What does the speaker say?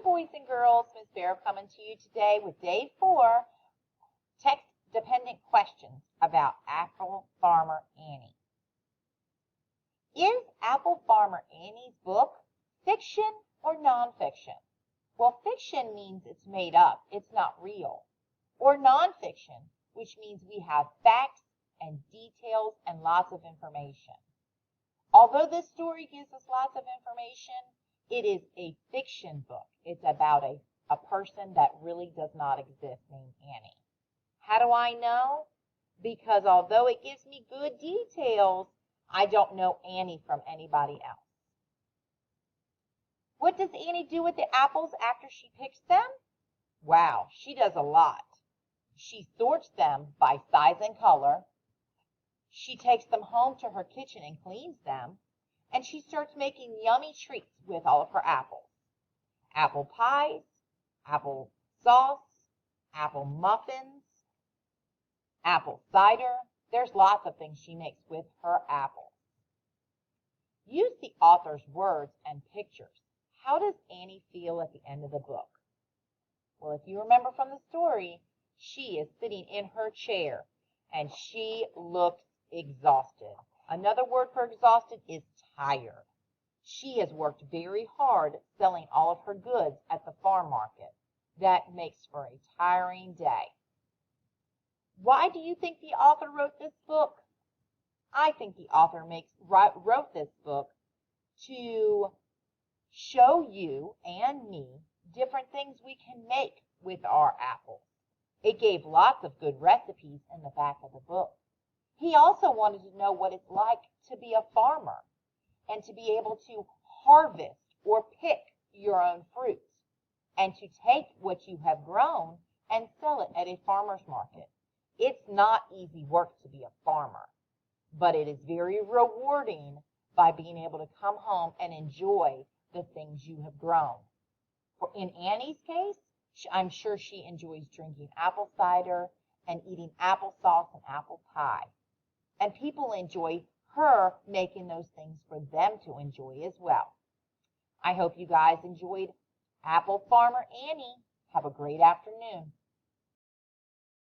Howdy, boys and girls. Miss Barrow coming to you today with day 4, text-dependent questions about Apple Farmer Annie. Is Apple Farmer Annie's book fiction or nonfiction? Well, fiction means it's made up, it's not real. Or nonfiction, which means we have facts and details and lots of information. Although this story gives us lots of information, it is a fiction book. It's about a person that really does not exist named Annie. How do I know? Because although it gives me good details, I don't know Annie from anybody else. What does Annie do with the apples after she picks them? Wow, she does a lot. She sorts them by size and color. She takes them home to her kitchen and cleans them. And she starts making yummy treats with all of her apples. Apple pies, apple sauce, apple muffins, apple cider. There's lots of things she makes with her apples. Use the author's words and pictures. How does Annie feel at the end of the book? Well, if you remember from the story, she is sitting in her chair and she looks exhausted. Another word for exhausted is tired. She has worked very hard selling all of her goods at the farm market. That makes for a tiring day. Why do you think the author wrote this book? I think the author wrote this book to show you and me different things we can make with our apples. It gave lots of good recipes in the back of the book. He also wanted to know what it's like to be a farmer and to be able to harvest or pick your own fruits and to take what you have grown and sell it at a farmer's market. It's not easy work to be a farmer, but it is very rewarding by being able to come home and enjoy the things you have grown. In Annie's case, I'm sure she enjoys drinking apple cider and eating applesauce and apple pie. And people enjoy her making those things for them to enjoy as well. I hope you guys enjoyed Apple Farmer Annie. Have a great afternoon.